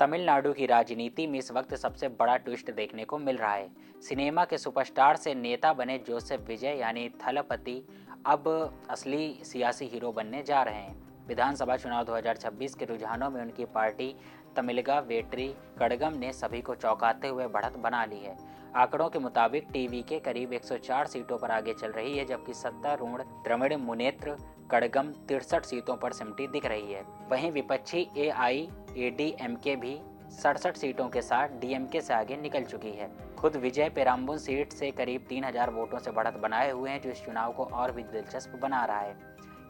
तमिलनाडु की राजनीति में इस वक्त सबसे बड़ा ट्विस्ट देखने को मिल रहा है। सिनेमा के सुपरस्टार से नेता बने जोसेफ विजय यानी थलपति अब असली सियासी हीरो बनने जा रहे हैं। विधानसभा चुनाव 2026 के रुझानों में उनकी पार्टी तमिलगा वेट्री कड़गम ने सभी को चौंकाते हुए बढ़त बना ली है। आंकड़ों के मुताबिक टीवी के करीब 104 सीटों पर आगे चल रही है, जबकि सत्तारूढ़ द्रविड़ मुनेत्र कड़गम 63 सीटों पर सिमटी दिख रही है। वहीं विपक्षी AIADMK भी 67 सीटों के साथ DMK से आगे निकल चुकी है। खुद विजय पेराम्बूर सीट से करीब 3000 वोटों से बढ़त बनाए हुए हैं, जो इस चुनाव को और भी दिलचस्प बना रहा है।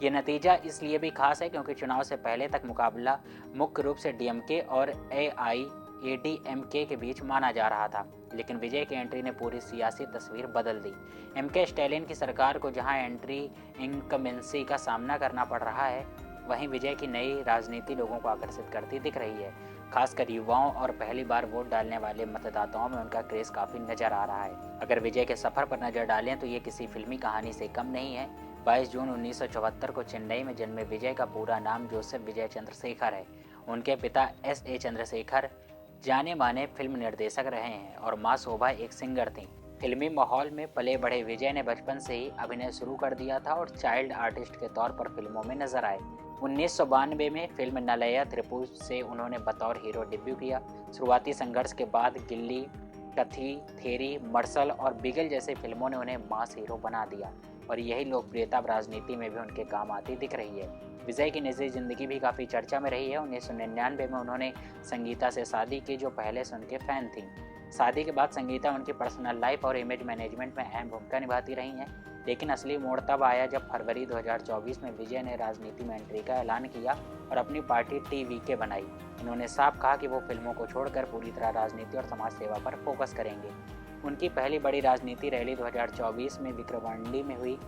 ये नतीजा इसलिए भी खास है क्योंकि चुनाव से पहले तक मुकाबला मुख्य रूप से DMK और AIADMK के बीच माना जा रहा था, लेकिन विजय की एंट्री ने पूरी सियासी तस्वीर बदल दी। MK स्टैलिन की सरकार को जहां एंट्री इनकमेंसी का सामना करना पड़ रहा है, वहीं विजय की नई राजनीति लोगों को आकर्षित करती दिख रही है। खासकर युवाओं और पहली बार वोट डालने वाले मतदाताओं में उनका क्रेज काफी नजर आ रहा है। अगर विजय के सफर पर नजर डालें तो ये किसी फिल्मी कहानी से कम नहीं है। 22 जून 1974 को चेन्नई में जन्मे विजय का पूरा नाम जोसेफ विजय चंद्रशेखर है। उनके पिता S.A. चंद्रशेखर जाने माने फिल्म निर्देशक रहे हैं और मां शोभा एक सिंगर थीं। फिल्मी माहौल में पले बढ़े विजय ने बचपन से ही अभिनय शुरू कर दिया था और चाइल्ड आर्टिस्ट के तौर पर फिल्मों में नजर आए। 1992 में फिल्म नलैया त्रिपुर से उन्होंने बतौर हीरो डेब्यू किया। शुरुआती संघर्ष के बाद गिल्ली, कथी, थेरी, मर्सल और बिगल जैसे फिल्मों ने उन्हें मास हीरो बना दिया और यही लोकप्रियता राजनीति में भी उनके काम आती दिख रही है। विजय की निजी जिंदगी भी काफ़ी चर्चा में रही है। 1999 में उन्होंने संगीता से शादी की, जो पहले से उनके फैन थीं। शादी के बाद संगीता उनकी पर्सनल लाइफ और इमेज मैनेजमेंट में अहम भूमिका निभाती रही हैं, लेकिन असली मोड़ तब आया जब फरवरी 2024 में विजय ने राजनीति में एंट्री का ऐलान किया और अपनी पार्टी TVK बनाई। उन्होंने साफ कहा कि वो फिल्मों को छोड़कर पूरी तरह राजनीति और समाज सेवा पर फोकस करेंगे। उनकी पहली बड़ी राजनीति रैली 2024 में विक्रवांडी में हुई।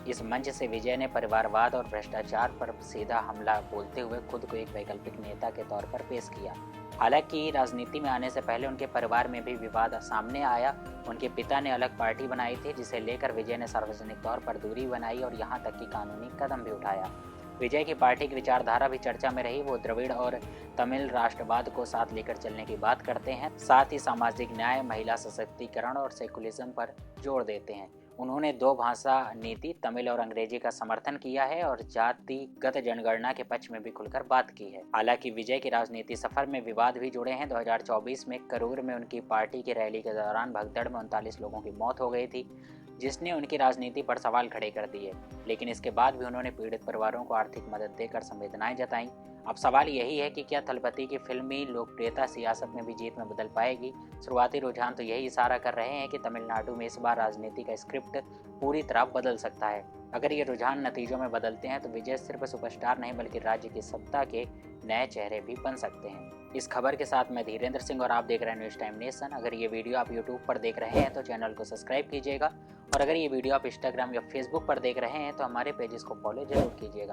इस मंच से विजय ने परिवारवाद और भ्रष्टाचार पर सीधा हमला बोलते हुए खुद को एक वैकल्पिक नेता के तौर पर पेश किया। हालांकि राजनीति में आने से पहले उनके परिवार में भी विवाद सामने आया। उनके पिता ने अलग पार्टी बनाई थी, जिसे लेकर विजय ने सार्वजनिक तौर पर दूरी बनाई और यहां तक कि कानूनी कदम भी उठाया। विजय की पार्टी की विचारधारा भी चर्चा में रही। वो द्रविड़ और तमिल राष्ट्रवाद को साथ लेकर चलने की बात करते हैं, साथ ही सामाजिक न्याय, महिला सशक्तिकरण और सेकुलरिज्म पर जोर देते हैं। उन्होंने 2 भाषा नीति तमिल और अंग्रेजी का समर्थन किया है और जातिगत जनगणना के पक्ष में भी खुलकर बात की है। हालांकि विजय के राजनीति सफर में विवाद भी जुड़े हैं। 2024 में करूर में उनकी पार्टी की रैली के दौरान भगदड़ में 39 लोगों की मौत हो गई थी, जिसने उनकी राजनीति पर सवाल खड़े कर दिए। लेकिन इसके बाद भी उन्होंने पीड़ित परिवारों को आर्थिक मदद देकर संवेदनाएं जताईं। अब सवाल यही है कि क्या थलपति की फिल्मी लोकप्रियता सियासत में भी जीत में बदल पाएगी। शुरुआती रुझान तो यही इशारा कर रहे हैं कि तमिलनाडु में इस बार राजनीति का स्क्रिप्ट पूरी तरह बदल सकता है। अगर ये रुझान नतीजों में बदलते हैं तो विजय सिर्फ सुपरस्टार नहीं बल्कि राज्य की सत्ता के नए चेहरे भी बन सकते हैं। इस खबर के साथ मैं धीरेन्द्र सिंह और आप देख रहे हैं न्यूज़ टाइम नेशन। अगर ये वीडियो आप यूट्यूब पर देख रहे हैं तो चैनल को सब्सक्राइब कीजिएगा और अगर ये वीडियो आप इंस्टाग्राम या फेसबुक पर देख रहे हैं तो हमारे पेजेस को फॉलो जरूर कीजिएगा।